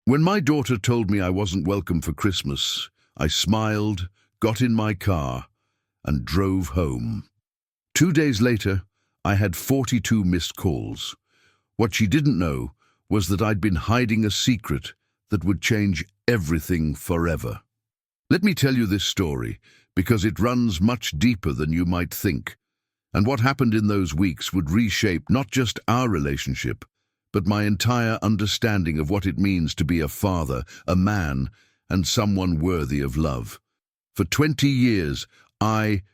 When my daughter told me I wasn't welcome for Christmas, I smiled, got in my car, and drove home. 2 days later, I had 42 missed calls. What she didn't know was that I'd been hiding a secret that would change everything forever. Let me tell you this story, because it runs much deeper than you might think. And what happened in those weeks would reshape not just our relationship, but my entire understanding of what it means to be a father, a man, and someone worthy of love. For 20 years, I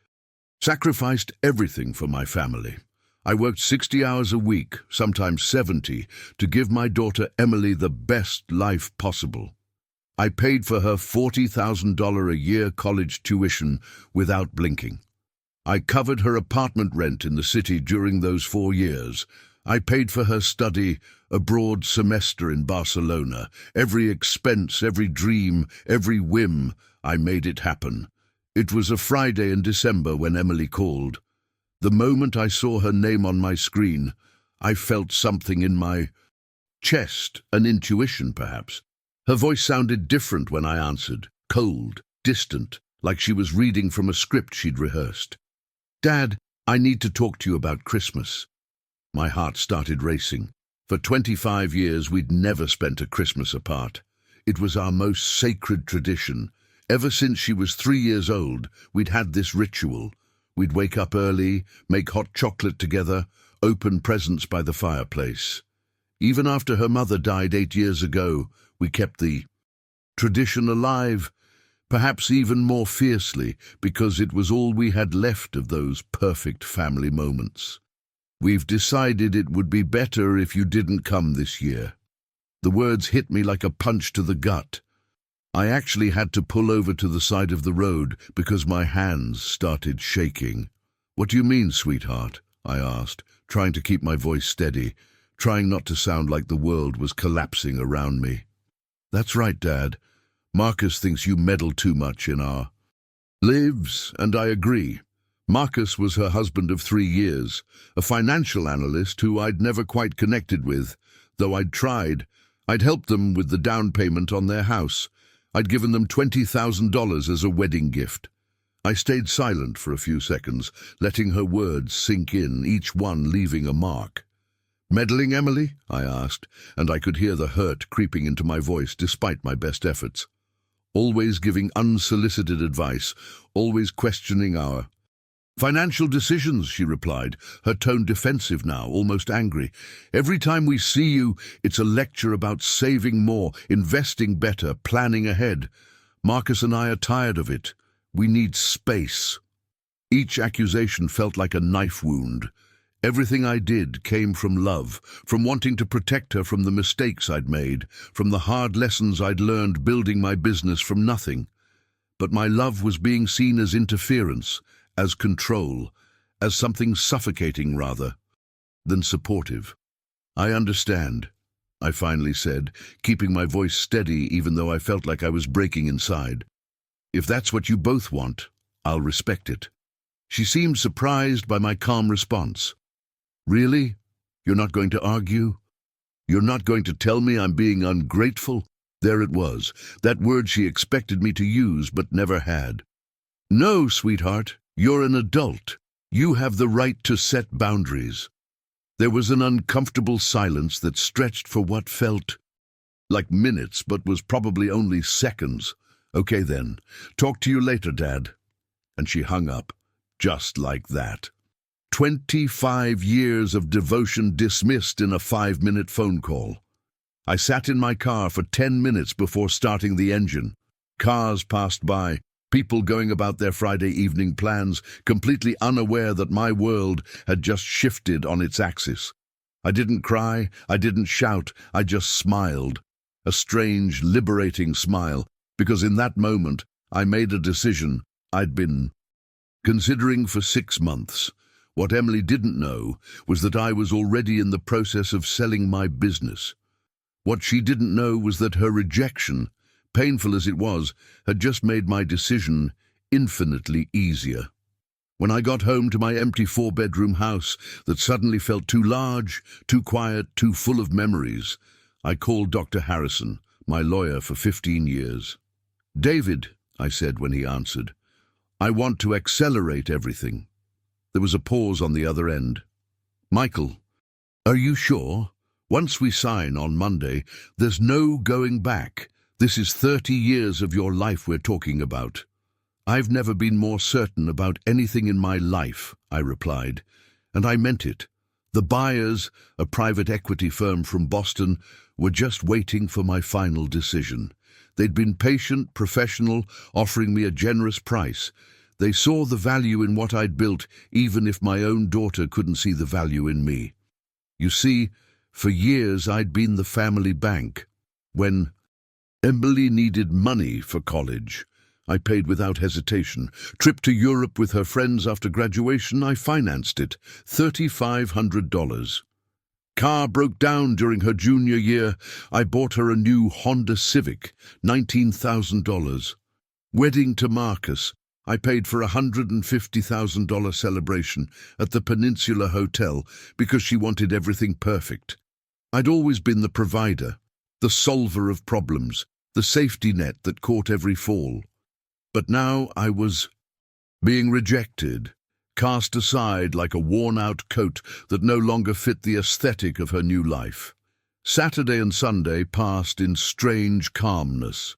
sacrificed everything for my family. I worked 60 hours a week, sometimes 70, to give my daughter Emily the best life possible. I paid for her $40,000 a year college tuition without blinking. I covered her apartment rent in the city during those 4 years. I paid for her study abroad semester in Barcelona. Every expense, every dream, every whim, I made it happen. It was a Friday in December when Emily called. The moment I saw her name on my screen, I felt something in my chest, an intuition perhaps. Her voice sounded different when I answered, cold, distant, like she was reading from a script she'd rehearsed. "Dad, I need to talk to you about Christmas." My heart started racing. For 25 years, we'd never spent a Christmas apart. It was our most sacred tradition. Ever since she was 3 years old, we'd had this ritual. We'd wake up early, make hot chocolate together, open presents by the fireplace. Even after her mother died 8 years ago, we kept the tradition alive, perhaps even more fiercely, because it was all we had left of those perfect family moments. "We've decided it would be better if you didn't come this year." The words hit me like a punch to the gut. I actually had to pull over to the side of the road because my hands started shaking. "What do you mean, sweetheart?" I asked, trying to keep my voice steady, trying not to sound like the world was collapsing around me. "That's right, Dad. Marcus thinks you meddle too much in our lives, and I agree." Marcus was her husband of 3 years, a financial analyst who I'd never quite connected with, though I'd tried. I'd helped them with the down payment on their house. I'd given them $20,000 as a wedding gift. I stayed silent for a few seconds, letting her words sink in, each one leaving a mark. "Meddling, Emily?" I asked, and I could hear the hurt creeping into my voice despite my best efforts. "Always giving unsolicited advice, always questioning our financial decisions," she replied, her tone defensive now, almost angry. "Every time we see you, it's a lecture about saving more, investing better, planning ahead. Marcus and I are tired of it. We need space." Each accusation felt like a knife wound. Everything I did came from love, from wanting to protect her from the mistakes I'd made, from the hard lessons I'd learned building my business from nothing. But my love was being seen as interference, as control, as something suffocating rather than supportive. "I understand," I finally said, keeping my voice steady even though I felt like I was breaking inside. "If that's what you both want, I'll respect it." She seemed surprised by my calm response. "Really? You're not going to argue? You're not going to tell me I'm being ungrateful?" There it was, that word she expected me to use but never had. "No, sweetheart, you're an adult. You have the right to set boundaries." There was an uncomfortable silence that stretched for what felt like minutes but was probably only seconds. "Okay then, talk to you later, Dad." And she hung up, just like that. 25 years of devotion dismissed in a 5-minute phone call. I sat in my car for 10 minutes before starting the engine. Cars passed by, people going about their Friday evening plans, completely unaware that my world had just shifted on its axis. I didn't cry, I didn't shout, I just smiled. A strange, liberating smile, because in that moment I made a decision I'd been considering for 6 months. What Emily didn't know was that I was already in the process of selling my business. What she didn't know was that her rejection, painful as it was, had just made my decision infinitely easier. When I got home to my empty 4-bedroom house that suddenly felt too large, too quiet, too full of memories, I called Dr. Harrison, my lawyer for 15 years. "David," I said when he answered, "I want to accelerate everything." There was a pause on the other end. "Michael, are you sure? Once we sign on Monday, there's no going back. This is 30 years of your life we're talking about." "I've never been more certain about anything in my life," I replied, and I meant it. The buyers, a private equity firm from Boston, were just waiting for my final decision. They'd been patient, professional, offering me a generous price. They saw the value in what I'd built, even if my own daughter couldn't see the value in me. You see, for years I'd been the family bank. When Emily needed money for college, I paid without hesitation. Trip to Europe with her friends after graduation, I financed it, $3,500. Car broke down during her junior year, I bought her a new Honda Civic, $19,000. Wedding to Marcus, I paid for a $150,000 celebration at the Peninsula Hotel because she wanted everything perfect. I'd always been the provider, the solver of problems, the safety net that caught every fall. But now I was being rejected, cast aside like a worn-out coat that no longer fit the aesthetic of her new life. Saturday and Sunday passed in strange calmness.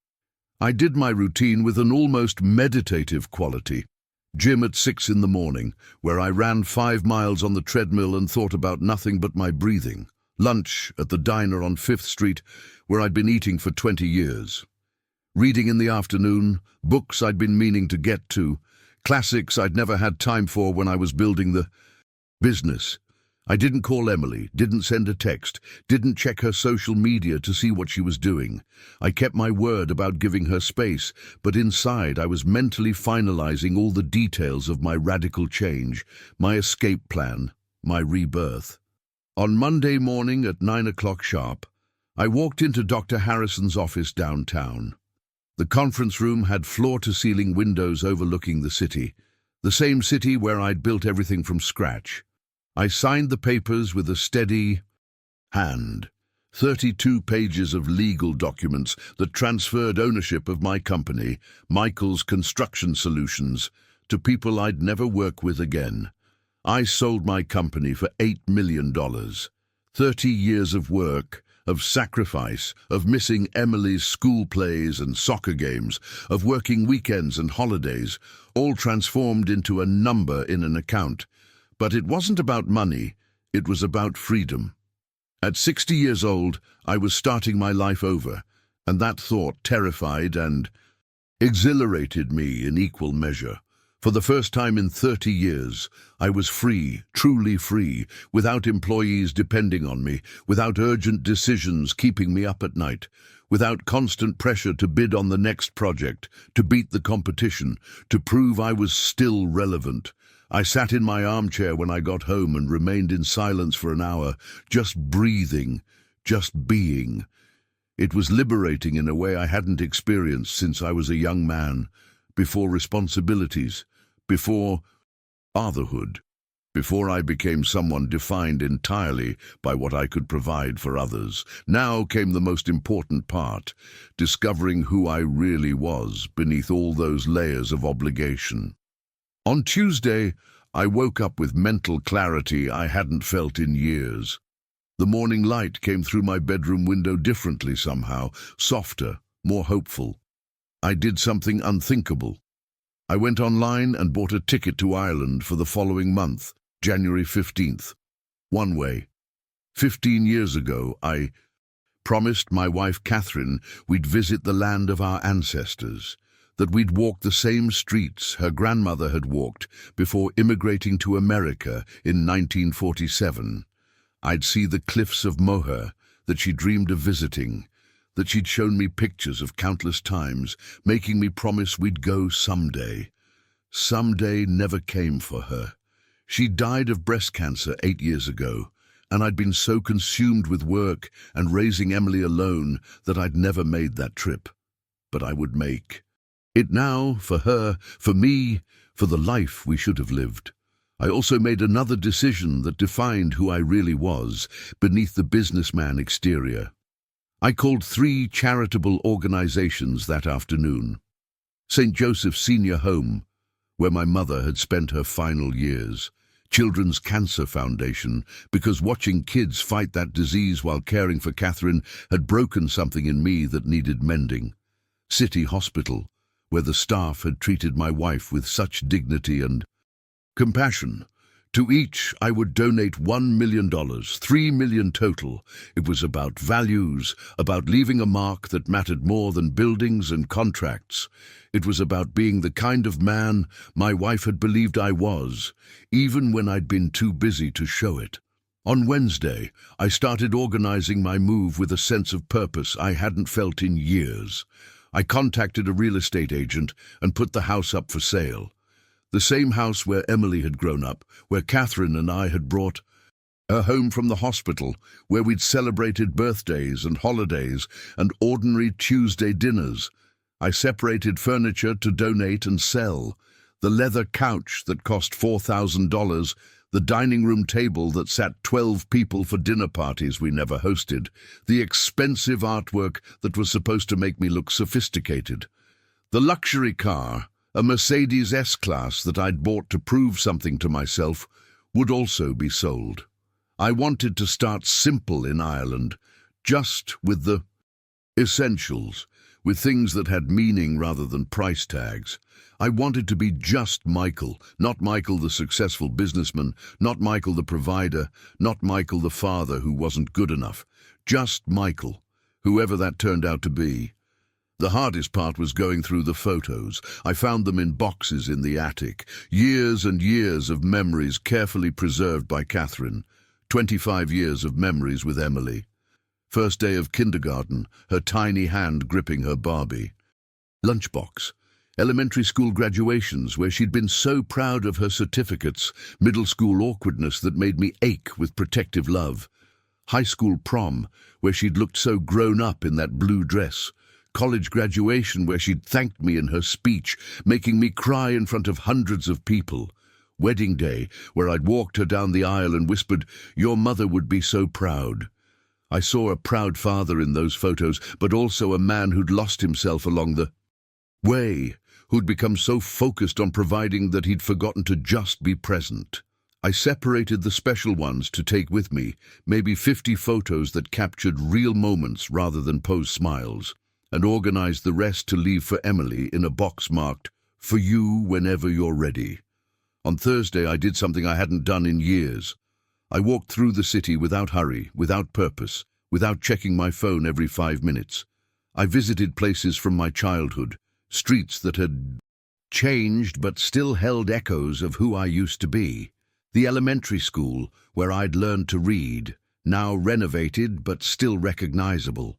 I did my routine with an almost meditative quality. Gym at 6 in the morning, where I ran 5 miles on the treadmill and thought about nothing but my breathing. Lunch at the diner on 5th Street, where I'd been eating for 20 years. Reading in the afternoon, books I'd been meaning to get to, classics I'd never had time for when I was building the business. I didn't call Emily, didn't send a text, didn't check her social media to see what she was doing. I kept my word about giving her space, but inside I was mentally finalizing all the details of my radical change, my escape plan, my rebirth. On Monday morning at 9 o'clock sharp, I walked into Dr. Harrison's office downtown. The conference room had floor-to-ceiling windows overlooking the city, the same city where I'd built everything from scratch. I signed the papers with a steady hand, 32 pages of legal documents that transferred ownership of my company, Michael's Construction Solutions, to people I'd never work with again. I sold my company for $8 million. 30 years of work, of sacrifice, of missing Emily's school plays and soccer games, of working weekends and holidays, all transformed into a number in an account. But it wasn't about money, it was about freedom. At 60 years old, I was starting my life over, and that thought terrified and exhilarated me in equal measure. For the first time in 30 years, I was free, truly free, without employees depending on me, without urgent decisions keeping me up at night, without constant pressure to bid on the next project, to beat the competition, to prove I was still relevant. I sat in my armchair when I got home and remained in silence for an hour, just breathing, just being. It was liberating in a way I hadn't experienced since I was a young man, before responsibilities, before fatherhood, before I became someone defined entirely by what I could provide for others. Now came the most important part, discovering who I really was beneath all those layers of obligation. On Tuesday, I woke up with mental clarity I hadn't felt in years. The morning light came through my bedroom window differently somehow, softer, more hopeful. I did something unthinkable. I went online and bought a ticket to Ireland for the following month, January 15th. One way. 15 years ago, I promised my wife Catherine we'd visit the land of our ancestors, that we'd walk the same streets her grandmother had walked before immigrating to America in 1947. I'd see the cliffs of Moher that she dreamed of visiting, that she'd shown me pictures of countless times, making me promise we'd go someday. Someday never came for her. She died of breast cancer 8 years ago, and I'd been so consumed with work and raising Emily alone that I'd never made that trip. But I would make it now, for her, for me, for the life we should have lived. I also made another decision that defined who I really was beneath the businessman exterior. I called 3 charitable organizations that afternoon. St. Joseph's Senior Home, where my mother had spent her final years. Children's Cancer Foundation, because watching kids fight that disease while caring for Catherine had broken something in me that needed mending. City Hospital, where the staff had treated my wife with such dignity and compassion. To each, I would donate $1 million, $3 million total. It was about values, about leaving a mark that mattered more than buildings and contracts. It was about being the kind of man my wife had believed I was, even when I'd been too busy to show it. On Wednesday, I started organizing my move with a sense of purpose I hadn't felt in years. I contacted a real estate agent and put the house up for sale. The same house where Emily had grown up, where Catherine and I had brought her home from the hospital, where we'd celebrated birthdays and holidays and ordinary Tuesday dinners. I separated furniture to donate and sell. The leather couch that cost $4,000, the dining room table that sat 12 people for dinner parties we never hosted, the expensive artwork that was supposed to make me look sophisticated. The luxury car, a Mercedes S-Class that I'd bought to prove something to myself, would also be sold. I wanted to start simple in Ireland, just with the essentials, with things that had meaning rather than price tags. I wanted to be just Michael, not Michael the successful businessman, not Michael the provider, not Michael the father who wasn't good enough. Just Michael, whoever that turned out to be. The hardest part was going through the photos. I found them in boxes in the attic. Years and years of memories carefully preserved by Catherine. 25 years of memories with Emily. First day of kindergarten, her tiny hand gripping her Barbie. Lunchbox. Elementary school graduations, where she'd been so proud of her certificates. Middle school awkwardness that made me ache with protective love. High school prom, where she'd looked so grown up in that blue dress. College graduation, where she'd thanked me in her speech, making me cry in front of hundreds of people. Wedding day, where I'd walked her down the aisle and whispered, "Your mother would be so proud." I saw a proud father in those photos, but also a man who'd lost himself along the way, who'd become so focused on providing that he'd forgotten to just be present. I separated the special ones to take with me, maybe 50 photos that captured real moments rather than posed smiles, and organized the rest to leave for Emily in a box marked, "For you whenever you're ready." On Thursday, I did something I hadn't done in years. I walked through the city without hurry, without purpose, without checking my phone every 5 minutes. I visited places from my childhood, streets that had changed but still held echoes of who I used to be. The elementary school, where I'd learned to read, now renovated but still recognizable.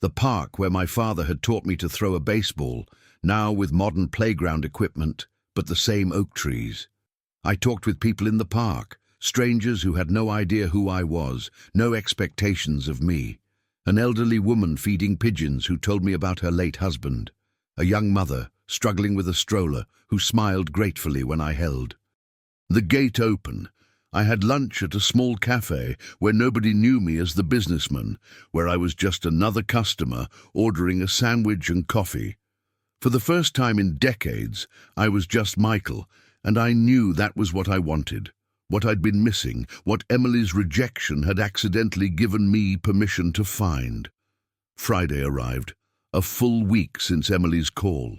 The park where my father had taught me to throw a baseball, now with modern playground equipment, but the same oak trees. I talked with people in the park, strangers who had no idea who I was, no expectations of me. An elderly woman feeding pigeons who told me about her late husband. A young mother, struggling with a stroller, who smiled gratefully when I held the gate open. I had lunch at a small cafe where nobody knew me as the businessman, where I was just another customer ordering a sandwich and coffee. For the first time in decades, I was just Michael, and I knew that was what I wanted, what I'd been missing, what Emily's rejection had accidentally given me permission to find. Friday arrived, a full week since Emily's call.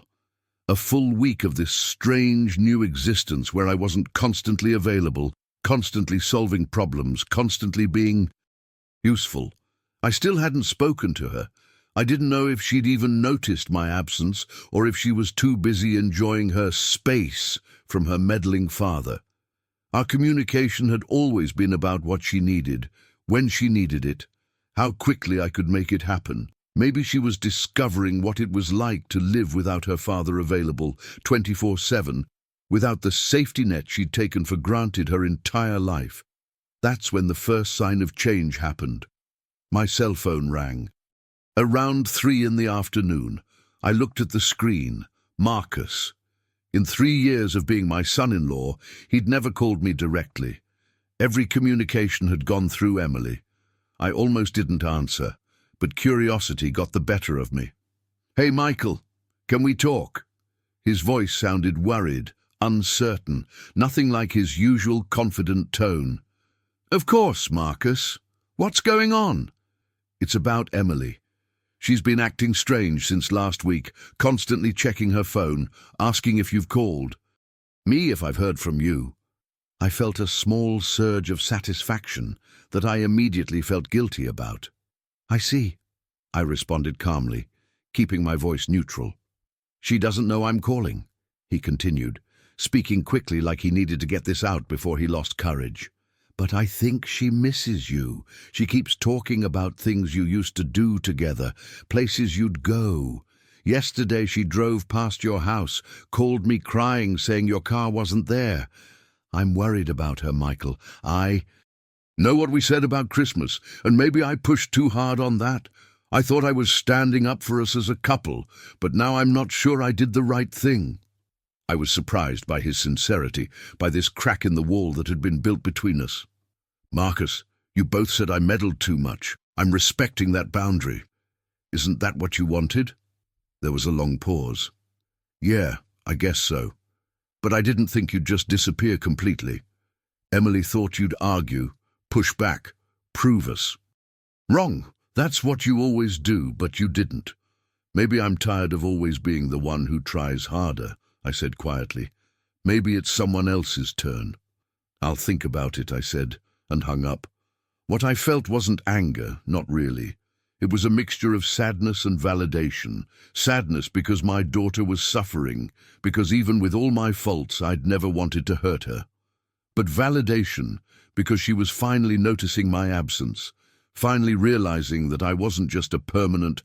A full week of this strange new existence where I wasn't constantly available, constantly solving problems, constantly being useful. I still hadn't spoken to her. I didn't know if she'd even noticed my absence or if she was too busy enjoying her space from her meddling father. Our communication had always been about what she needed, when she needed it, how quickly I could make it happen. Maybe she was discovering what it was like to live without her father available 24/7, without the safety net she'd taken for granted her entire life. That's when the first sign of change happened. My cell phone rang. Around 3 in the afternoon, I looked at the screen. Marcus. In 3 years of being my son-in-law, he'd never called me directly. Every communication had gone through Emily. I almost didn't answer, but curiosity got the better of me. "Hey, Michael, can we talk?" His voice sounded worried, uncertain, nothing like his usual confident tone. "Of course, Marcus. What's going on?" "It's about Emily. She's been acting strange since last week, constantly checking her phone, asking if you've called. Me if I've heard from you." I felt a small surge of satisfaction that I immediately felt guilty about. "I see," I responded calmly, keeping my voice neutral. "She doesn't know I'm calling," he continued, speaking quickly like he needed to get this out before he lost courage. "But I think she misses you. She keeps talking about things you used to do together, places you'd go. Yesterday she drove past your house, called me crying, saying your car wasn't there. I'm worried about her, Michael. Know what we said about Christmas, and maybe I pushed too hard on that. I thought I was standing up for us as a couple, but now I'm not sure I did the right thing." I was surprised by his sincerity, by this crack in the wall that had been built between us. "Marcus, you both said I meddled too much. I'm respecting that boundary. Isn't that what you wanted?" There was a long pause. "Yeah, I guess so. But I didn't think you'd just disappear completely. Emily thought you'd argue, push back, prove us. Wrong. That's what you always do, but you didn't. Maybe I'm tired of always being the one who tries harder," I said quietly. "Maybe it's someone else's turn." "I'll think about it," I said, and hung up. What I felt wasn't anger, not really. It was a mixture of sadness and validation. Sadness because my daughter was suffering, because even with all my faults I'd never wanted to hurt her. But validation because she was finally noticing my absence, finally realizing that I wasn't just a permanent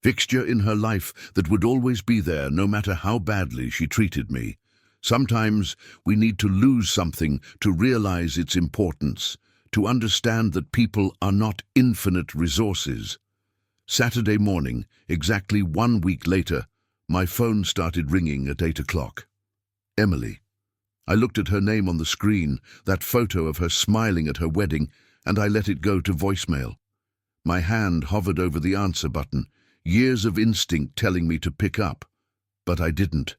fixture in her life that would always be there no matter how badly she treated me. Sometimes we need to lose something to realize its importance, to understand that people are not infinite resources. Saturday morning, exactly 1 week later, my phone started ringing at 8 o'clock. Emily. I looked at her name on the screen, that photo of her smiling at her wedding, and I let it go to voicemail. My hand hovered over the answer button, years of instinct telling me to pick up. But I didn't.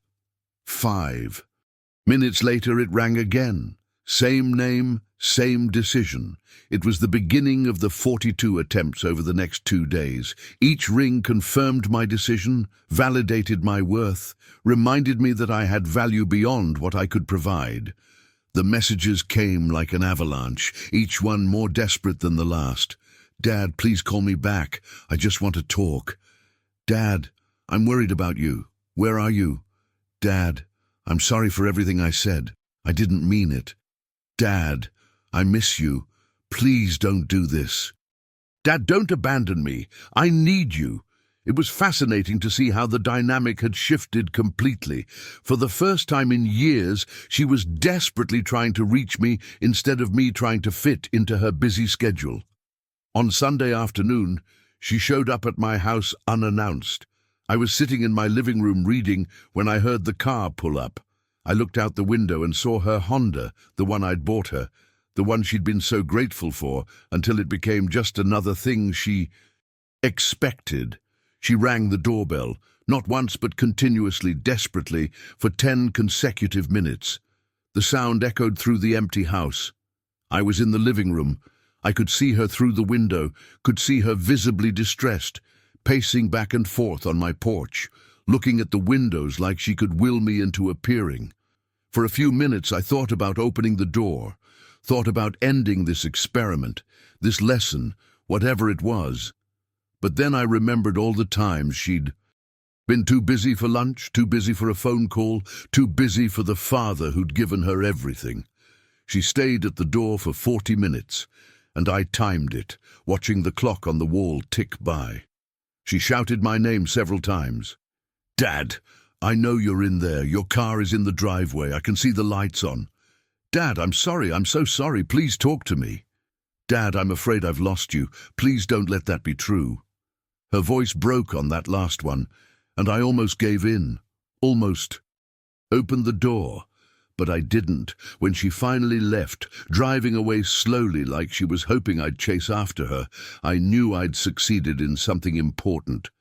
5 minutes later it rang again. Same name, same decision. It was the beginning of the 42 attempts over the next 2 days. Each ring confirmed my decision, validated my worth, reminded me that I had value beyond what I could provide. The messages came like an avalanche, each one more desperate than the last. "Dad, please call me back. I just want to talk." "Dad, I'm worried about you. Where are you?" "Dad, I'm sorry for everything I said. I didn't mean it." "Dad, I miss you. Please don't do this." "Dad, don't abandon me. I need you." It was fascinating to see how the dynamic had shifted completely. For the first time in years, she was desperately trying to reach me instead of me trying to fit into her busy schedule. On Sunday afternoon, she showed up at my house unannounced. I was sitting in my living room reading when I heard the car pull up. I looked out the window and saw her Honda, the one I'd bought her, the one she'd been so grateful for until it became just another thing she expected. She rang the doorbell, not once but continuously, desperately, for 10 consecutive minutes. The sound echoed through the empty house. I was in the living room. I could see her through the window, could see her visibly distressed, pacing back and forth on my porch, looking at the windows like she could will me into appearing. For a few minutes I thought about opening the door, thought about ending this experiment, this lesson, whatever it was. But then I remembered all the times she'd been too busy for lunch, too busy for a phone call, too busy for the father who'd given her everything. She stayed at the door for 40 minutes, and I timed it, watching the clock on the wall tick by. She shouted my name several times. "Dad, I know you're in there. Your car is in the driveway. I can see the lights on." "Dad, I'm sorry. I'm so sorry. Please talk to me." "Dad, I'm afraid I've lost you. Please don't let that be true." Her voice broke on that last one, and I almost gave in. Almost opened the door. But I didn't. When she finally left, driving away slowly like she was hoping I'd chase after her, I knew I'd succeeded in something important.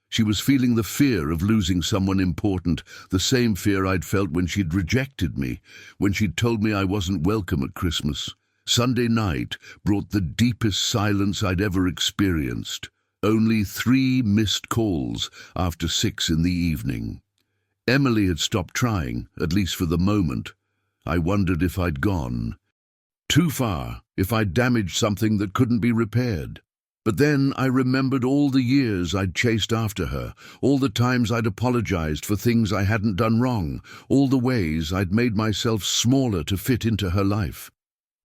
She was feeling the fear of losing someone important, the same fear I'd felt when she'd rejected me, when she'd told me I wasn't welcome at Christmas. Sunday night brought the deepest silence I'd ever experienced. Only 3 missed calls after 6 in the evening. Emily had stopped trying, at least for the moment. I wondered if I'd gone too far, if I'd damaged something that couldn't be repaired. But then I remembered all the years I'd chased after her, all the times I'd apologized for things I hadn't done wrong, all the ways I'd made myself smaller to fit into her life.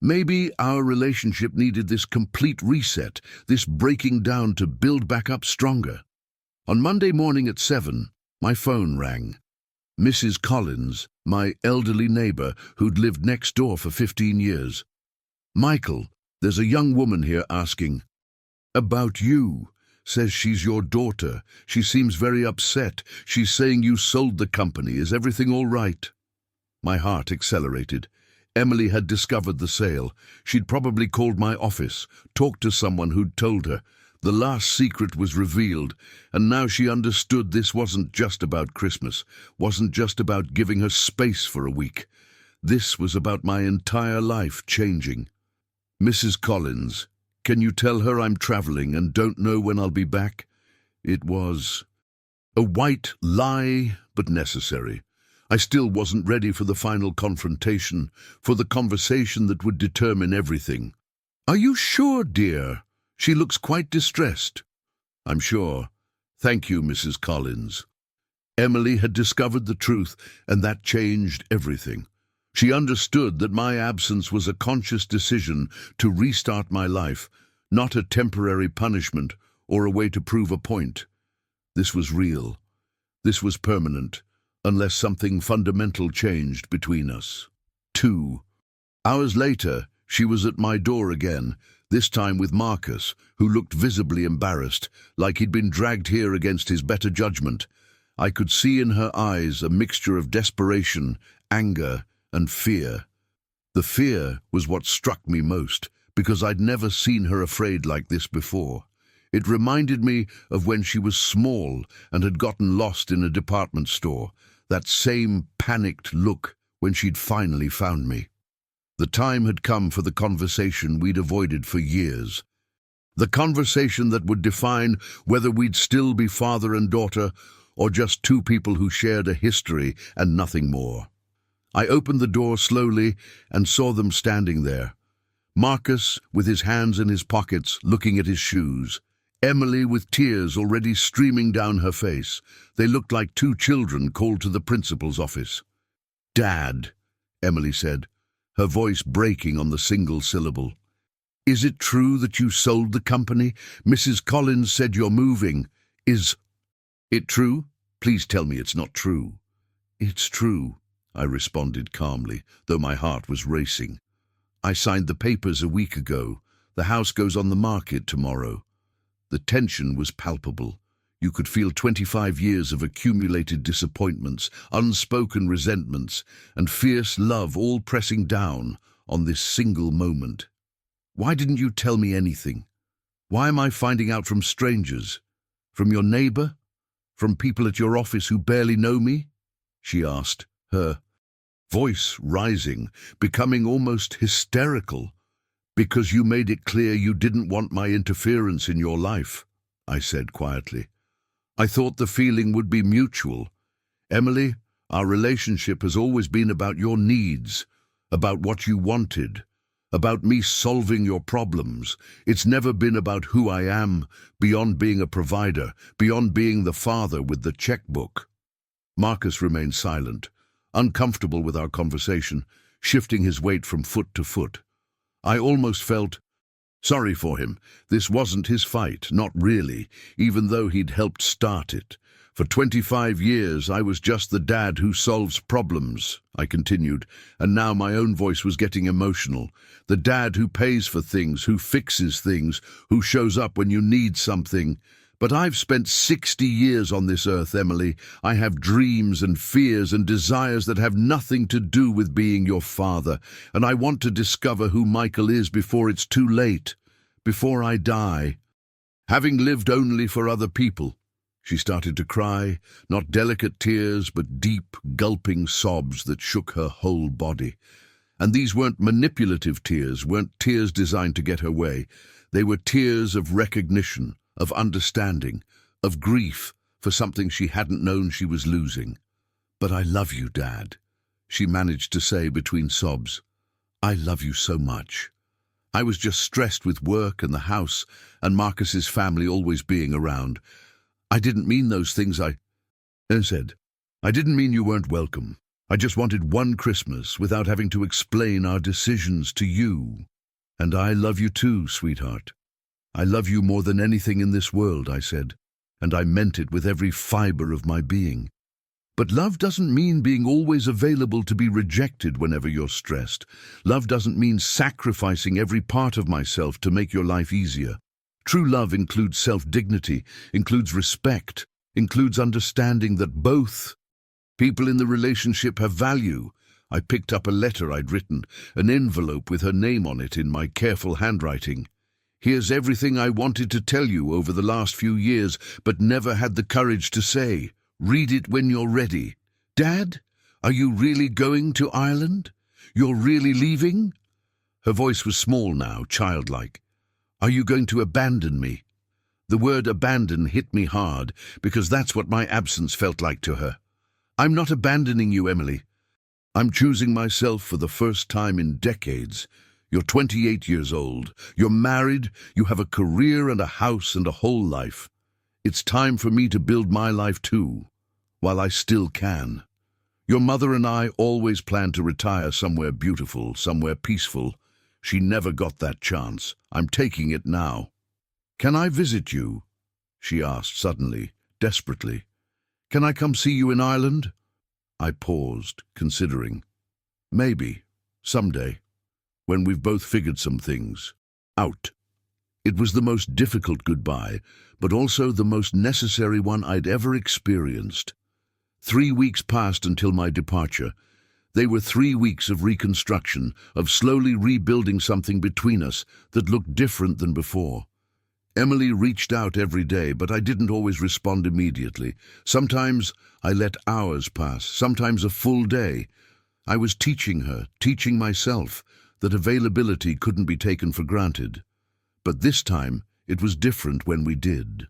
Maybe our relationship needed this complete reset, this breaking down to build back up stronger. On Monday morning at 7, my phone rang. Mrs. Collins, my elderly neighbor who'd lived next door for 15 years. "Michael, there's a young woman here asking about you. Says she's your daughter. She seems very upset. She's saying you sold the company. Is everything all right?" My heart accelerated. Emily had discovered the sale. She'd probably called my office, talked to someone who'd told her. The last secret was revealed, and now she understood this wasn't just about Christmas, wasn't just about giving her space for a week. This was about my entire life changing. "Mrs. Collins, can you tell her I'm traveling and don't know when I'll be back?" It was a white lie, but necessary. I still wasn't ready for the final confrontation, for the conversation that would determine everything. "Are you sure, dear? She looks quite distressed." "I'm sure. Thank you, Mrs. Collins." Emily had discovered the truth, and that changed everything. She understood that my absence was a conscious decision to restart my life, not a temporary punishment or a way to prove a point. This was real. This was permanent, unless something fundamental changed between us. 2 hours later, she was at my door again, this time with Marcus, who looked visibly embarrassed, like he'd been dragged here against his better judgment. I could see in her eyes a mixture of desperation, anger, and fear. The fear was what struck me most, because I'd never seen her afraid like this before. It reminded me of when she was small and had gotten lost in a department store, that same panicked look when she'd finally found me. The time had come for the conversation we'd avoided for years. The conversation that would define whether we'd still be father and daughter, or just 2 people who shared a history and nothing more. I opened the door slowly and saw them standing there. Marcus, with his hands in his pockets, looking at his shoes. Emily, with tears already streaming down her face. They looked like 2 children called to the principal's office. "Dad," Emily said, her voice breaking on the single syllable. "Is it true that you sold the company? Mrs. Collins said you're moving. Is it true? Please tell me it's not true." "It's true," I responded calmly, though my heart was racing. "I signed the papers a week ago. The house goes on the market tomorrow." The tension was palpable. You could feel 25 years of accumulated disappointments, unspoken resentments, and fierce love all pressing down on this single moment. "Why didn't you tell me anything? Why am I finding out from strangers? From your neighbor? From people at your office who barely know me?" she asked, her voice rising, becoming almost hysterical. "Because you made it clear you didn't want my interference in your life," I said quietly. "I thought the feeling would be mutual. Emily, our relationship has always been about your needs, about what you wanted, about me solving your problems. It's never been about who I am, beyond being a provider, beyond being the father with the checkbook." Marcus remained silent, uncomfortable with our conversation, shifting his weight from foot to foot. I almost felt sorry for him. This wasn't his fight, not really, even though he'd helped start it. "For 25 years, I was just the dad who solves problems," I continued, and now my own voice was getting emotional. "The dad who pays for things, who fixes things, who shows up when you need something. But I've spent 60 years on this earth, Emily. I have dreams and fears and desires that have nothing to do with being your father, and I want to discover who Michael is before it's too late, before I die. Having lived only for other people, she started to cry, not delicate tears, but deep, gulping sobs that shook her whole body. And these weren't manipulative tears, weren't tears designed to get her way. They were tears of recognition, of understanding, of grief for something she hadn't known she was losing. "But I love you, Dad," she managed to say between sobs. "I love you so much. I was just stressed with work and the house and Marcus's family always being around. I didn't mean those things I said. I didn't mean you weren't welcome. I just wanted one Christmas without having to explain our decisions to you. And I love you too, sweetheart. I love you more than anything in this world," I said, and I meant it with every fiber of my being. But love doesn't mean being always available to be rejected whenever you're stressed. Love doesn't mean sacrificing every part of myself to make your life easier. True love includes self-dignity, includes respect, includes understanding that both people in the relationship have value. I picked up a letter I'd written, an envelope with her name on it in my careful handwriting. "Here's everything I wanted to tell you over the last few years, but never had the courage to say. Read it when you're ready. Dad, are you really going to Ireland? You're really leaving?" Her voice was small now, childlike. "Are you going to abandon me?" The word abandon hit me hard, because that's what my absence felt like to her. "I'm not abandoning you, Emily. I'm choosing myself for the first time in decades. You're 28 years old. You're married. You have a career and a house and a whole life. It's time for me to build my life too, while I still can. Your mother and I always planned to retire somewhere beautiful, somewhere peaceful. She never got that chance. I'm taking it now. Can I visit you?" she asked suddenly, desperately. "Can I come see you in Ireland?" I paused, considering. "Maybe, someday, when we've both figured some things out." It was the most difficult goodbye, but also the most necessary one I'd ever experienced. 3 weeks passed until my departure. They were 3 weeks of reconstruction, of slowly rebuilding something between us that looked different than before. Emily reached out every day, but I didn't always respond immediately. Sometimes I let hours pass, sometimes a full day. I was teaching her, teaching myself, that availability couldn't be taken for granted. But this time, it was different when we did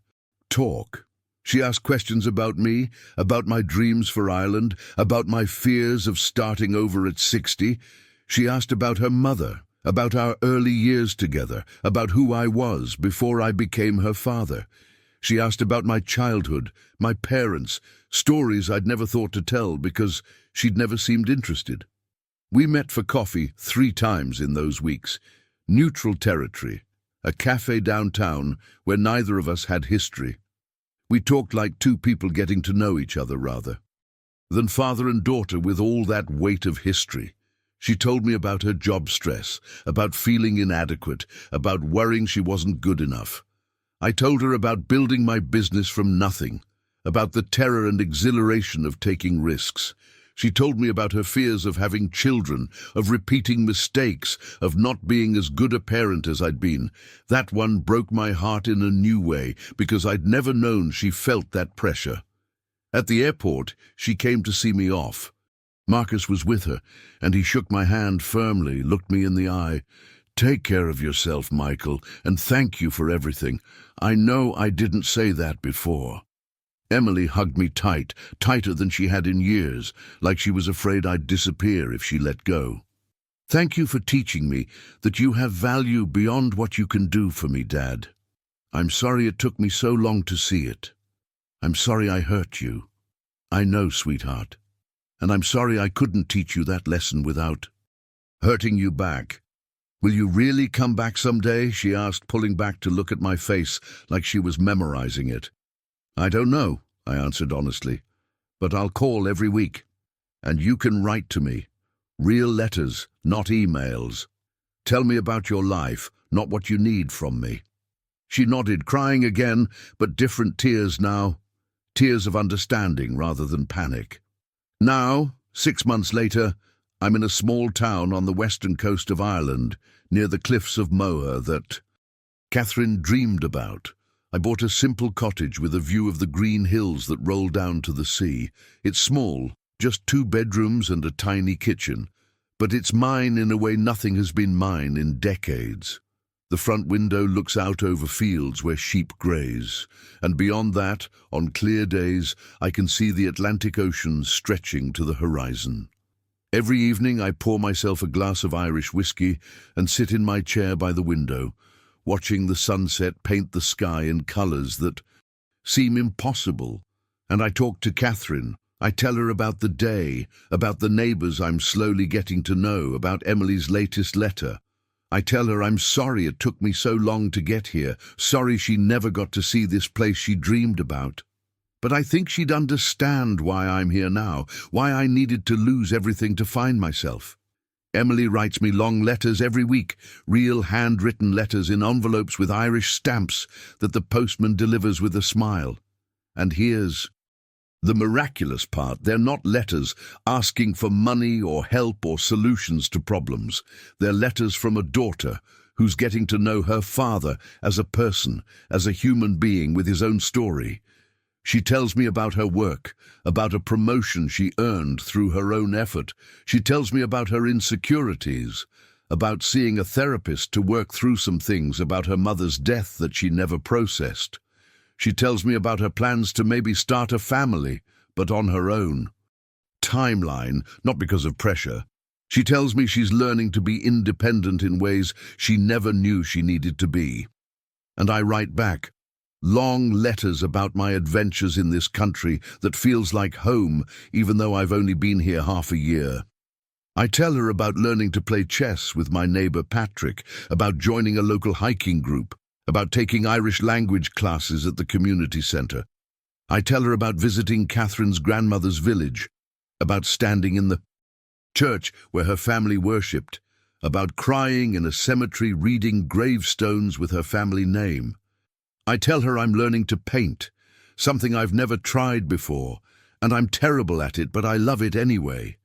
talk. She asked questions about me, about my dreams for Ireland, about my fears of starting over at 60. She asked about her mother, about our early years together, about who I was before I became her father. She asked about my childhood, my parents, stories I'd never thought to tell because she'd never seemed interested. We met for coffee 3 times in those weeks. Neutral territory, a cafe downtown where neither of us had history. We talked like 2 people getting to know each other, rather than father and daughter with all that weight of history. She told me about her job stress, about feeling inadequate, about worrying she wasn't good enough. I told her about building my business from nothing, about the terror and exhilaration of taking risks. She told me about her fears of having children, of repeating mistakes, of not being as good a parent as I'd been. That one broke my heart in a new way, because I'd never known she felt that pressure. At the airport, she came to see me off. Marcus was with her, and he shook my hand firmly, looked me in the eye. "Take care of yourself, Michael, and thank you for everything. I know I didn't say that before." Emily hugged me tight, tighter than she had in years, like she was afraid I'd disappear if she let go. "Thank you for teaching me that you have value beyond what you can do for me, Dad. I'm sorry it took me so long to see it. I'm sorry I hurt you. I know, sweetheart. And I'm sorry I couldn't teach you that lesson without hurting you back." "Will you really come back someday?" she asked, pulling back to look at my face like she was memorizing it. "I don't know," I answered honestly, "but I'll call every week. And you can write to me. Real letters, not emails. Tell me about your life, not what you need from me." She nodded, crying again, but different tears now. Tears of understanding rather than panic. Now, 6 months later, I'm in a small town on the western coast of Ireland, near the cliffs of Moher that Catherine dreamed about. I bought a simple cottage with a view of the green hills that roll down to the sea. It's small, just 2 bedrooms and a tiny kitchen, but it's mine in a way nothing has been mine in decades. The front window looks out over fields where sheep graze, and beyond that, on clear days, I can see the Atlantic Ocean stretching to the horizon. Every evening I pour myself a glass of Irish whiskey and sit in my chair by the window, watching the sunset paint the sky in colours that seem impossible. And I talk to Catherine. I tell her about the day, about the neighbours I'm slowly getting to know, about Emily's latest letter. I tell her I'm sorry it took me so long to get here, sorry she never got to see this place she dreamed about. But I think she'd understand why I'm here now, why I needed to lose everything to find myself. Emily writes me long letters every week, real handwritten letters in envelopes with Irish stamps that the postman delivers with a smile. And here's the miraculous part. They're not letters asking for money or help or solutions to problems. They're letters from a daughter who's getting to know her father as a person, as a human being with his own story. She tells me about her work, about a promotion she earned through her own effort. She tells me about her insecurities, about seeing a therapist to work through some things, about her mother's death that she never processed. She tells me about her plans to maybe start a family, but on her own timeline, not because of pressure. She tells me she's learning to be independent in ways she never knew she needed to be. And I write back long letters about my adventures in this country that feels like home, even though I've only been here half a year. I tell her about learning to play chess with my neighbour Patrick, about joining a local hiking group, about taking Irish language classes at the community centre. I tell her about visiting Catherine's grandmother's village, about standing in the church where her family worshipped, about crying in a cemetery reading gravestones with her family name. I tell her I'm learning to paint, something I've never tried before, and I'm terrible at it, but I love it anyway.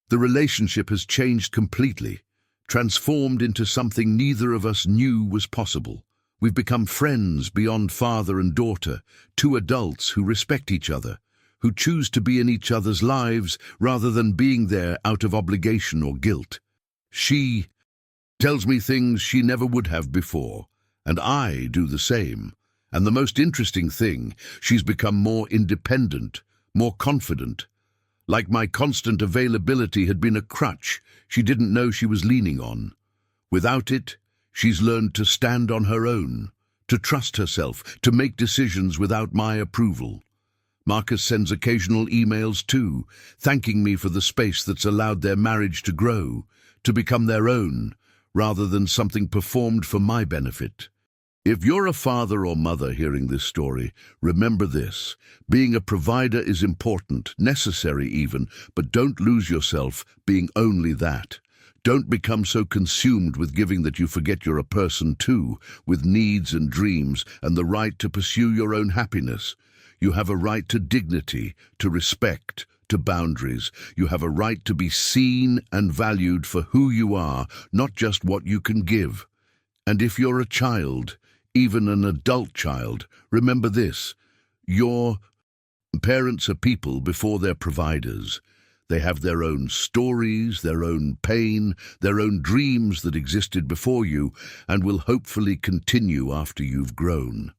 The relationship has changed completely, transformed into something neither of us knew was possible. We've become friends beyond father and daughter, 2 adults who respect each other, who choose to be in each other's lives rather than being there out of obligation or guilt. She tells me things she never would have before, and I do the same. And the most interesting thing, she's become more independent, more confident. Like my constant availability had been a crutch she didn't know she was leaning on. Without it, she's learned to stand on her own, to trust herself, to make decisions without my approval. Marcus sends occasional emails too, thanking me for the space that's allowed their marriage to grow, to become their own, rather than something performed for my benefit. If you're a father or mother hearing this story, remember this. Being a provider is important, necessary even, but don't lose yourself being only that. Don't become so consumed with giving that you forget you're a person too, with needs and dreams and the right to pursue your own happiness. You have a right to dignity, to respect, to boundaries. You have a right to be seen and valued for who you are, not just what you can give. And if you're a child, even an adult child, remember this. Your parents are people before they're providers. They have their own stories, their own pain, their own dreams that existed before you and will hopefully continue after you've grown.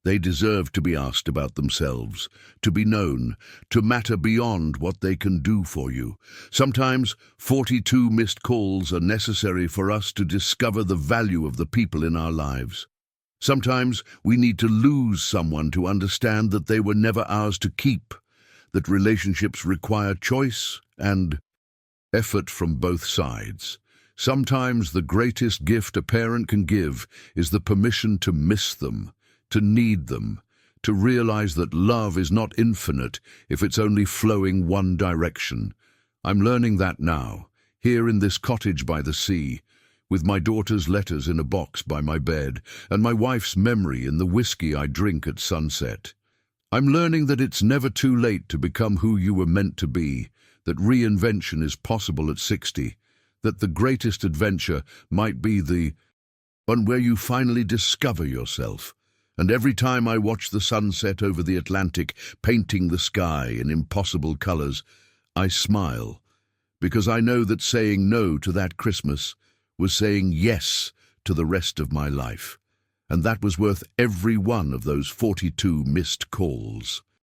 They deserve to be asked about themselves, to be known, to matter beyond what they can do for you. Sometimes 42 missed calls are necessary for us to discover the value of the people in our lives. Sometimes we need to lose someone to understand that they were never ours to keep, that relationships require choice and effort from both sides. Sometimes the greatest gift a parent can give is the permission to miss them, to need them, to realize that love is not infinite if it's only flowing one direction. I'm learning that now, here in this cottage by the sea, with my daughter's letters in a box by my bed, and my wife's memory in the whiskey I drink at sunset. I'm learning that it's never too late to become who you were meant to be, that reinvention is possible at 60, that the greatest adventure might be the one where you finally discover yourself. And every time I watch the sunset over the Atlantic, painting the sky in impossible colors, I smile, because I know that saying no to that Christmas was saying yes to the rest of my life. And that was worth every one of those 42 missed calls.